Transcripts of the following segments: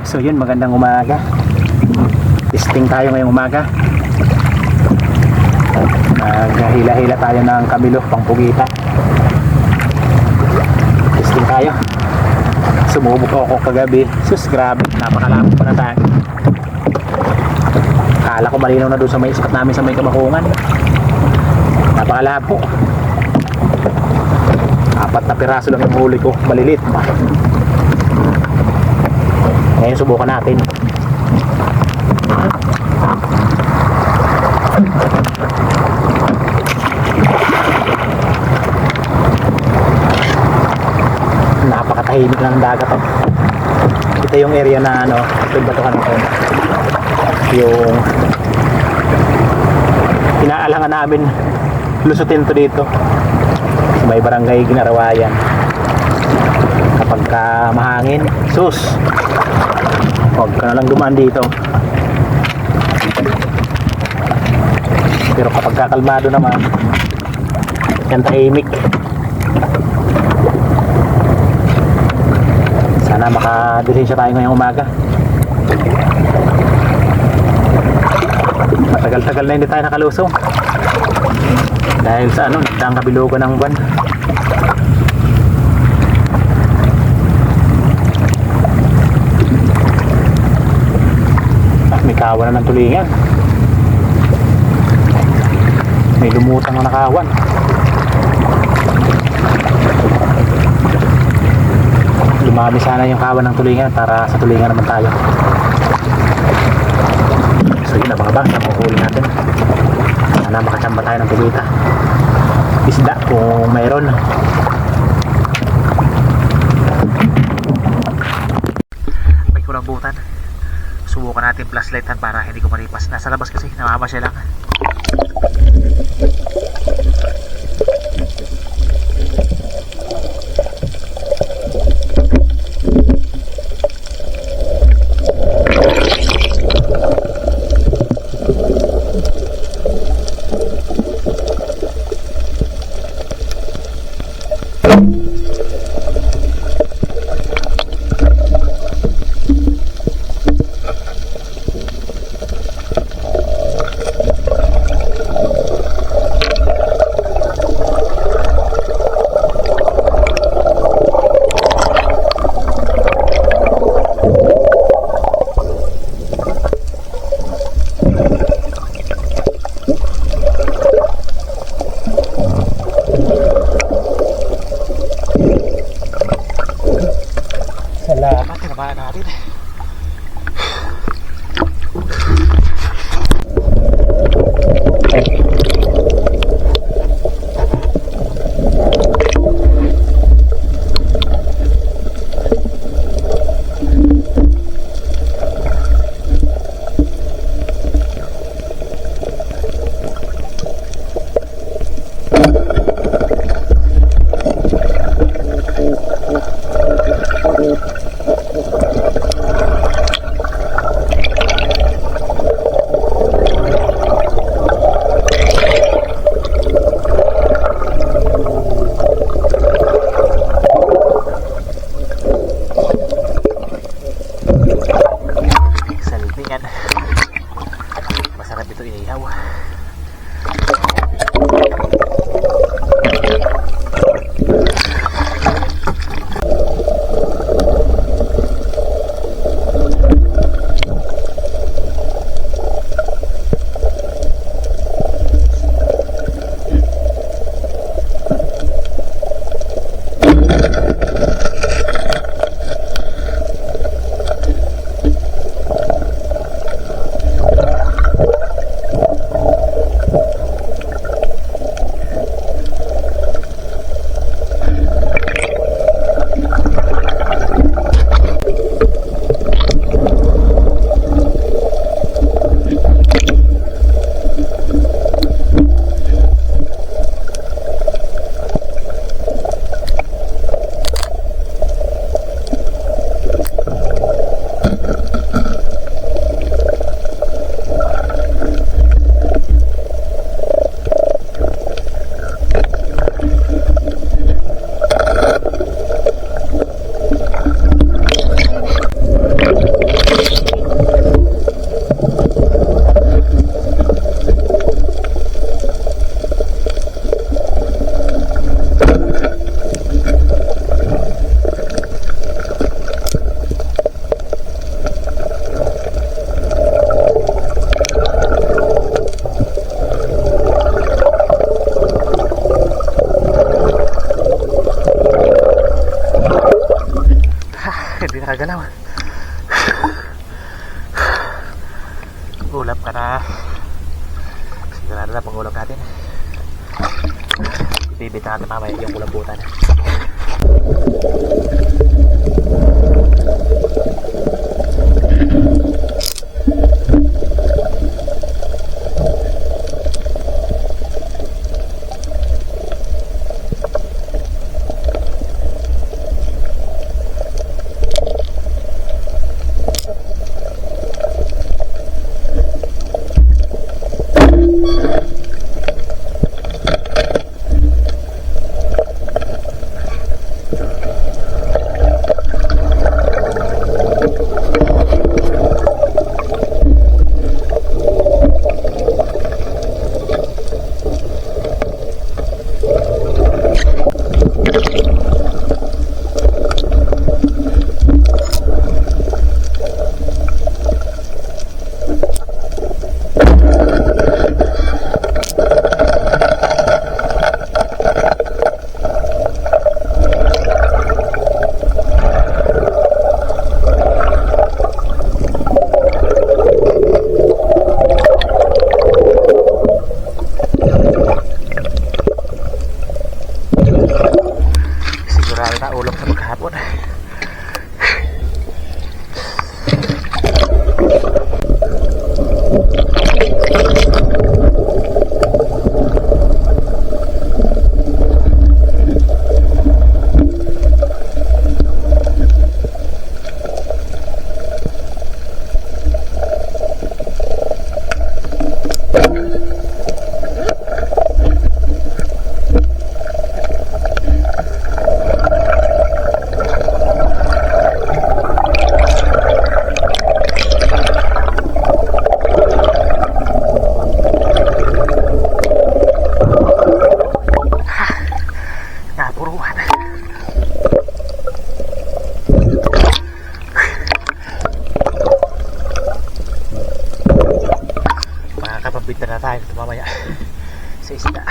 So yun, magandang umaga. Testing tayo ngayong umaga. Naghila-hila tayo ng kamilo pang pugita. Testing tayo. Sumubok ako kagabi. Sus, grabe, napakalabo pa na tayo. Akala ko malinaw na doon sa may spot namin sa may Kamakungan. Napakalabo. 4 na piraso lang yung huli ko, malilit pa. Ngayon subukan natin. Napakatahimik ng dagat. Ito yung area na ano, ito yung batuhan ko. Yung inaalangan namin lusutin to dito sa may barangay Ginarawayan. Kapag ka mahangin, sus, huwag ka na lang dumaan dito. Pero kapag kakalmado naman, yan tahimik. Sana makadilensya tayo ngayong umaga. Matagal-tagal na hindi tayo nakalusong dahil sa ano, nagdaang kabilugan ng buwan. May kawan na ng tulingan. May lumutang na nakawan. Lumami sana yung kawan ng tulingan para sa tulingan naman tayo. So yun, abang-abang sa mahuhuli natin. Sana makachamba tayo ng tugita. Isda kung mayroon. May kulabutan. Subukan natin flashlightan para hindi ko maripas. Nasa labas kasi, namamasya lang. gumagalaw. Ulap ka na. Sigurado na pang ulap natin. Ibibit natin mamaya yung ulabutan. Makakapabita na tayo ito mamaya sa isda.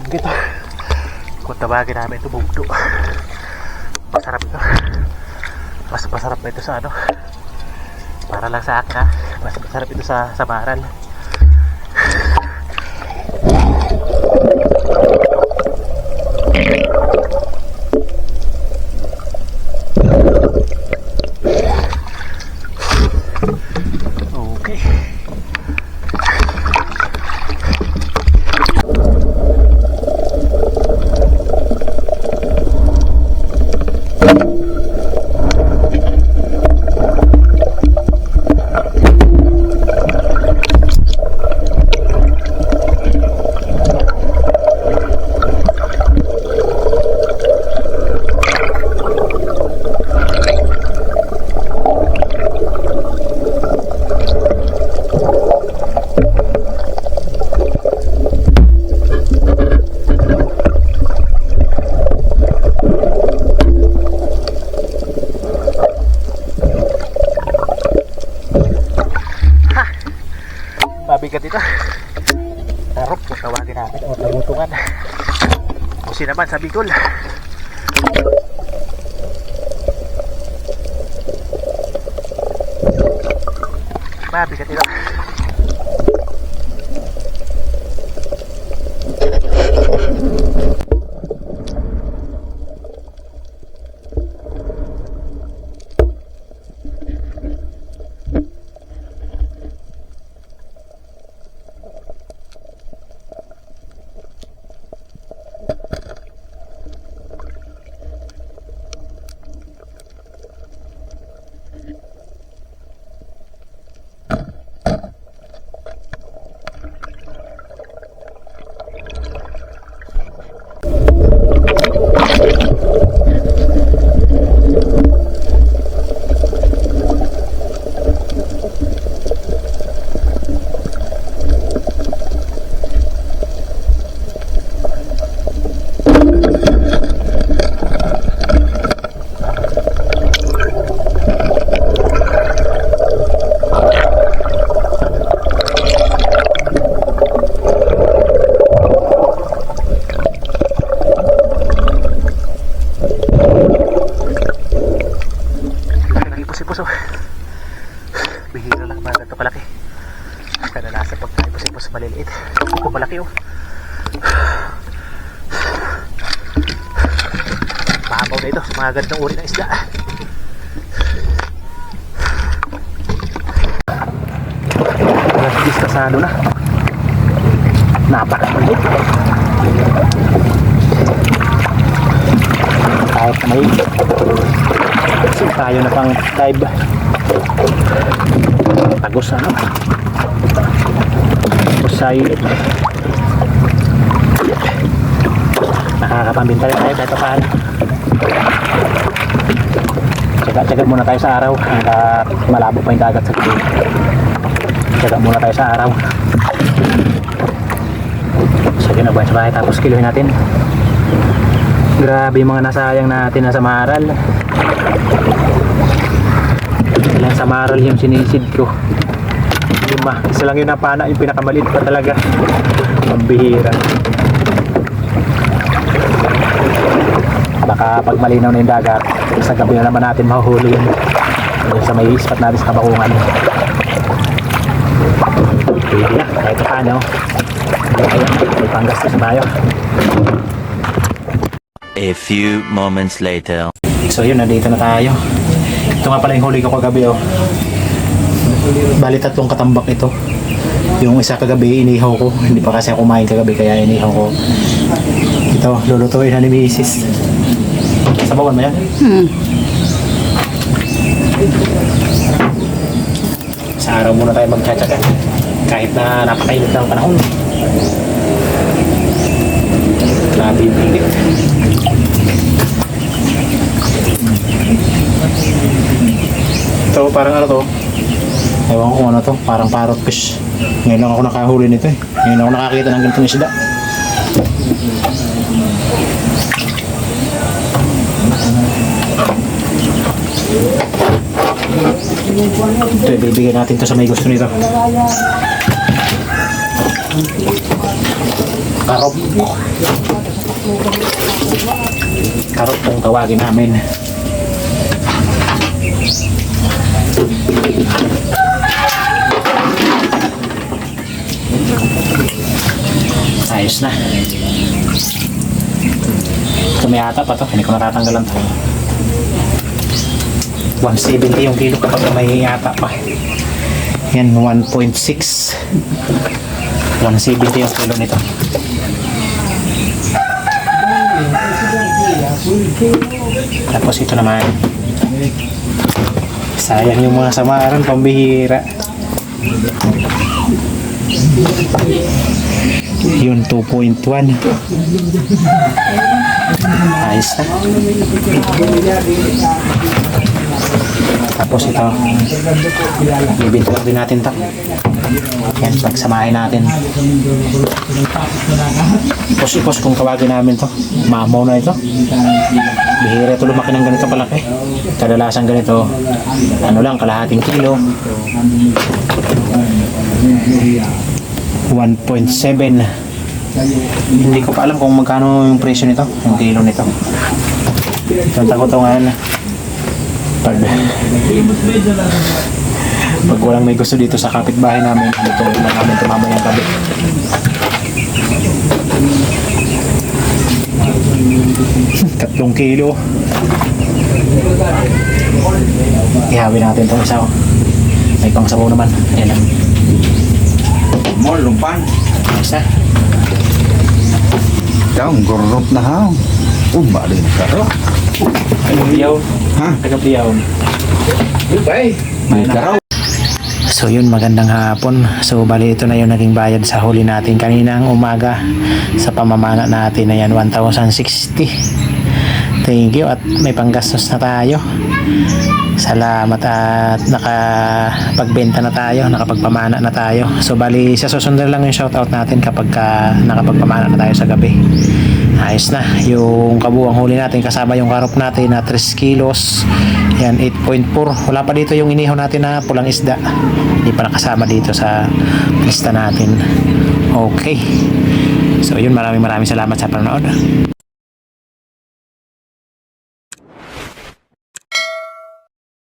Dito kung tawagin namin ito bugdo, masarap ito, mas masarap pa ito sa ano, para lang sa akin ha, mas masarap ito sa samaran. Okay. Mabigat ito. Tarok kung tawagin natin o tagutungan. Busi naman sa Bicol. Mabigat ito. mga ganitong uri ng isda. Distasado na. Napakakulit. Kahit may tayo na pang dive. Tagos ano. Tapos ay nakakapambinta rin tayo kahit paano. Tsaga-tsaga muna tayo sa araw hanggat malabo pa yung dagat sa gilid. Tsaga muna tayo sa araw. So yun, nabuhay sa bahay tapos kiluhin natin. Grabe yung mga nasayang natin na sa maral. Ilan sa maral yung sinisid ko. Isa lang yun napana, yung pinakamaliit pa talaga. Pambihira. Baka pag malinaw na yung dagat, sa gabi na naman natin mahuhuli yun. Sa may spot natin sa Kabakungan. Pwede na, kahit paano. May panggastos na tayo. A few moments later. So yun, nandito na tayo. Ito nga pala yung huli ko kagabi oh. Bali 3 katambak ito. Yung isa kagabi inihaw ko. Hindi pa kasi ako kumain kagabi kaya inihaw ko. Ito, lulutuin na ni Mrs. Sabawan mo yan? Sa araw muna tayo magtsatsaga. Kahit na napakainit ng panahon. Grabe yung init. Ito parang ano to? Ewan ko kung ano to, parang parrot fish. Ngayon lang ako nakahuli nito eh. Ngayon ako nakakita ng ganitong isda. Ito, ibibigay natin to sa may gusto nito. Karop. Karop kung tawagin namin. Ayos na. Ito may ata pa to. Hindi ko natatanggalan to. 170 yung kilo kapag may ata pa. Yan, 1.6. 170 yung kilo nito. Tapos ito naman. Sayang yung mga samaran, pambihira. Yun, 2.1. Ayos na. Tapos ito, ibintuan din natin ito. Yan, pagsamahin natin. Ipos-ipos kung tawagin namin ito. Mamaw na ito. Bihira ito lumaki ng ganito palaki. Kadalasan ganito, ano lang, kalahating kilo. 1.7. Hindi ko pa alam kung magkano yung presyo nito, yung kilo nito. Tanta ko ito ngayon. Pag walang may gusto dito sa kapitbahay namin, dito na namin tumamayang gabi. Tatlong kilo. Ihawin natin itong isa. May pang sabaw naman. Ayan lang. Mall, lumpan. Isa. Daong gorrot na ha. Balik ka ro. Tagapliyaw. Ha? Tagapliyaw. Balik ka ro. So yun, magandang hapon. So bali ito na yung naging bayad sa huli natin kaninang umaga sa pamamana natin na yan, 1,060. Thank you at may panggastos na tayo. Salamat at nakapagbenta na tayo, nakapagpamana na tayo. So bali sa susunod lang yung shoutout natin kapag nakapagpamana na tayo sa gabi. Ayos na yung kabuang huli natin, kasama yung karop natin na 3 kilos. Yan, 8.4. Wala pa dito yung inihaw natin na pulang isda, hindi pa nakasama dito sa lista natin. Okay, so yun, maraming salamat sa panonood.